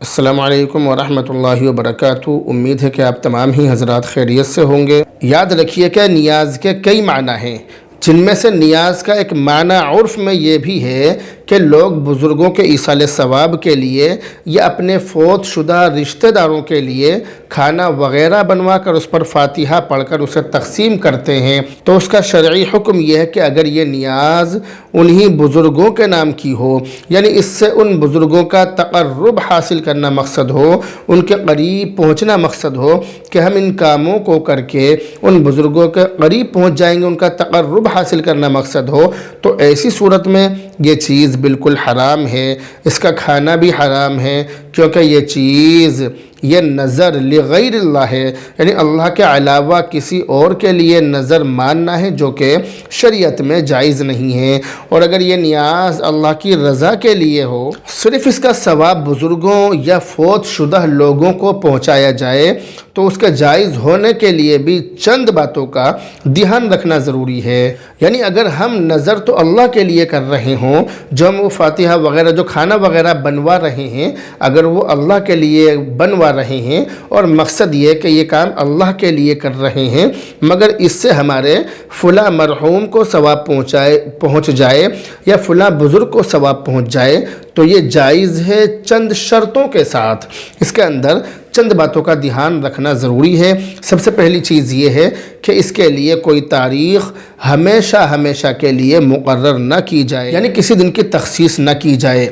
السلام علیکم ورحمۃ اللہ وبرکاتہ۔ امید ہے کہ آپ تمام ہی حضرات خیریت سے ہوں گے۔ یاد رکھیے کہ نیاز کے کئی معنی ہیں، جن میں سے نیاز کا ایک معنی عرف میں یہ بھی ہے کہ لوگ بزرگوں کے ایصال ثواب کے لیے یا اپنے فوت شدہ رشتہ داروں کے لیے کھانا وغیرہ بنوا کر اس پر فاتحہ پڑھ کر اسے تقسیم کرتے ہیں، تو اس کا شرعی حکم یہ ہے کہ اگر یہ نیاز انہی بزرگوں کے نام کی ہو، یعنی اس سے ان بزرگوں کا تقرب حاصل کرنا مقصد ہو، ان کے قریب پہنچنا مقصد ہو کہ ہم ان کاموں کو کر کے ان بزرگوں کے قریب پہنچ جائیں گے، ان کا تقرب حاصل کرنا مقصد ہو، تو ایسی صورت میں یہ چیز بالکل حرام ہے، اس کا کھانا بھی حرام ہے، کیونکہ یہ چیز یہ نظر لغیر اللہ ہے، یعنی اللہ کے علاوہ کسی اور کے لیے نظر ماننا ہے، جو کہ شریعت میں جائز نہیں ہے۔ اور اگر یہ نیاز اللہ کی رضا کے لیے ہو، صرف اس کا ثواب بزرگوں یا فوت شدہ لوگوں کو پہنچایا جائے، تو اس کے جائز ہونے کے لیے بھی چند باتوں کا دھیان رکھنا ضروری ہے۔ یعنی اگر ہم نظر تو اللہ کے لیے کر رہے ہوں، جو ہم وہ فاتحہ وغیرہ جو کھانا وغیرہ بنوا رہے ہیں، اگر وہ اللہ کے لیے بنوا رہے ہیں اور مقصد یہ کہ یہ کام اللہ کے لیے کر رہے ہیں، مگر اس سے ہمارے فلاں مرحوم کو ثواب پہنچ جائے یا فلاں بزرگ کو ثواب پہنچ جائے، تو یہ جائز ہے چند شرطوں کے ساتھ۔ اس کے اندر چند باتوں کا دھیان رکھنا ضروری ہے۔ سب سے پہلی چیز یہ ہے کہ اس کے لیے کوئی تاریخ ہمیشہ کے لیے مقرر نہ کی جائے، یعنی کسی دن کی تخصیص نہ کی جائے۔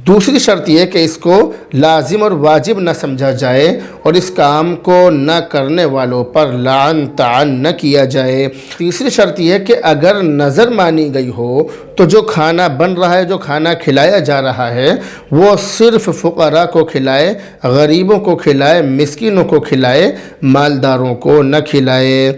دوسری شرط یہ کہ اس کو لازم اور واجب نہ سمجھا جائے، اور اس کام کو نہ کرنے والوں پر لعن طعن نہ کیا جائے۔ تیسری شرط یہ کہ اگر نظر مانی گئی ہو تو جو کھانا بن رہا ہے، جو کھانا کھلایا جا رہا ہے، وہ صرف فقراء کو کھلائے، غریبوں کو کھلائے، مسکینوں کو کھلائے، مالداروں کو نہ کھلائے۔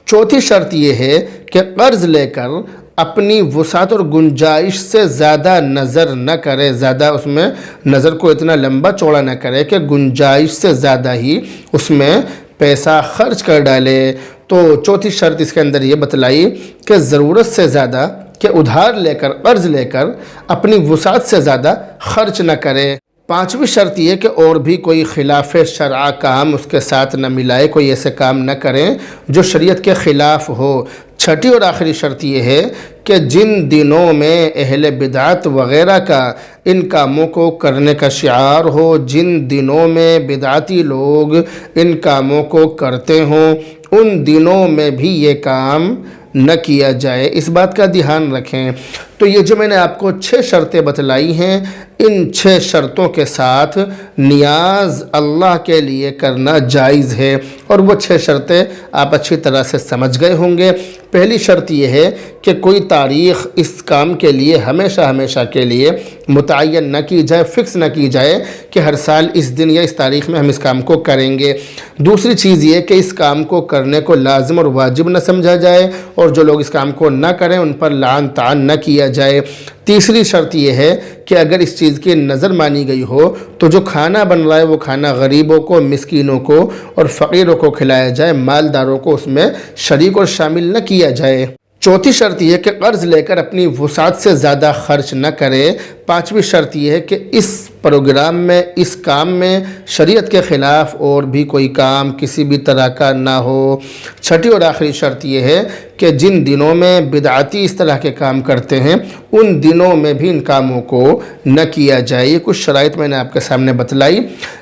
چوتھی شرط یہ ہے کہ قرض لے کر اپنی وسعت اور گنجائش سے زیادہ نظر نہ کرے، زیادہ اس میں نظر کو اتنا لمبا چوڑا نہ کرے کہ گنجائش سے زیادہ ہی اس میں پیسہ خرچ کر ڈالے۔ تو چوتھی شرط اس کے اندر یہ بتلائی کہ ضرورت سے زیادہ کہ ادھار لے کر قرض لے کر اپنی وسعت سے زیادہ خرچ نہ کرے۔ پانچویں شرط یہ کہ اور بھی کوئی خلاف شرع کام اس کے ساتھ نہ ملائے، کوئی ایسے کام نہ کریں جو شریعت کے خلاف ہو۔ چھٹی اور آخری شرط یہ ہے کہ جن دنوں میں اہل بدعت وغیرہ کا ان کاموں کو کرنے کا شعار ہو، جن دنوں میں بدعتی لوگ ان کاموں کو کرتے ہوں، ان دنوں میں بھی یہ کام نہ کیا جائے۔ اس بات کا دھیان رکھیں۔ تو یہ جو میں نے آپ کو 6 شرطیں بتلائی ہیں، ان 6 شرطوں کے ساتھ نیاز اللہ کے لیے کرنا جائز ہے، اور وہ 6 شرطیں آپ اچھی طرح سے سمجھ گئے ہوں گے۔ پہلی شرط یہ ہے کہ کوئی تاریخ اس کام کے لیے ہمیشہ کے لیے متعین نہ کی جائے، فکس نہ کی جائے کہ ہر سال اس دن یا اس تاریخ میں ہم اس کام کو کریں گے۔ دوسری چیز یہ کہ اس کام کو کرنے کو لازم اور واجب نہ سمجھا جائے، اور جو لوگ اس کام کو نہ کریں ان پر لعن طعن نہ کیا جائے۔ تیسری شرط یہ ہے کہ اگر اس چیز کی نظر مانی گئی ہو تو جو کھانا بن رہا ہے وہ کھانا غریبوں کو، مسکینوں کو اور فقیروں کو کھلایا جائے، مالداروں کو اس میں شریک اور شامل نہ کیا جائے۔ چوتھی شرط یہ کہ قرض لے کر اپنی وسعت سے زیادہ خرچ نہ کرے۔ پانچویں شرط یہ ہے کہ اس پروگرام میں، اس کام میں شریعت کے خلاف اور بھی کوئی کام کسی بھی طرح کا نہ ہو۔ چھٹی اور آخری شرط یہ ہے کہ جن دنوں میں بدعتی اس طرح کے کام کرتے ہیں، ان دنوں میں بھی ان کاموں کو نہ کیا جائے۔ یہ کچھ شرائط میں نے آپ کے سامنے بتلائی۔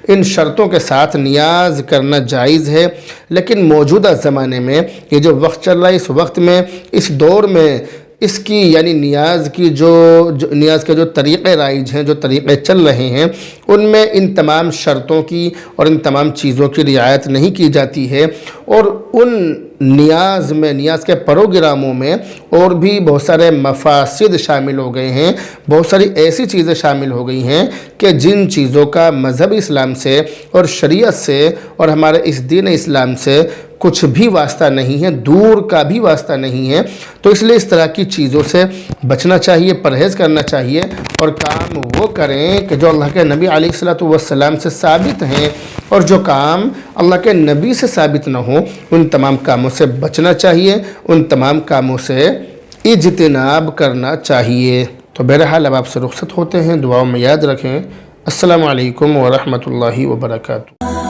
ان شرطوں کے ساتھ نیاز کرنا جائز ہے، لیکن موجودہ زمانے میں یہ جو وقت چل رہا ہے، اس وقت میں، اس دور میں اس کی یعنی نیاز کی نیاز کے جو طریقے رائج ہیں، جو طریقے چل رہے ہیں، ان میں ان تمام شرطوں کی اور ان تمام چیزوں کی رعایت نہیں کی جاتی ہے، اور ان نیاز کے پروگراموں میں اور بھی بہت سارے مفاسد شامل ہو گئے ہیں، بہت ساری ایسی چیزیں شامل ہو گئی ہیں کہ جن چیزوں کا مذہب اسلام سے اور شریعت سے اور ہمارے اس دین اسلام سے کچھ بھی واسطہ نہیں ہے، دور کا بھی واسطہ نہیں ہے۔ تو اس لیے اس طرح کی چیزوں سے بچنا چاہیے، پرہیز کرنا چاہیے، اور کام وہ کریں کہ جو اللہ کے نبی علیہ الصلوۃ والسلام سے ثابت ہیں، اور جو کام اللہ کے نبی سے ثابت نہ ہو ان تمام کاموں سے بچنا چاہیے، ان تمام کاموں سے اجتناب کرنا چاہیے۔ تو بہرحال اب آپ سے رخصت ہوتے ہیں، دعاؤں میں یاد رکھیں۔ السلام علیکم ورحمۃ اللہ وبرکاتہ.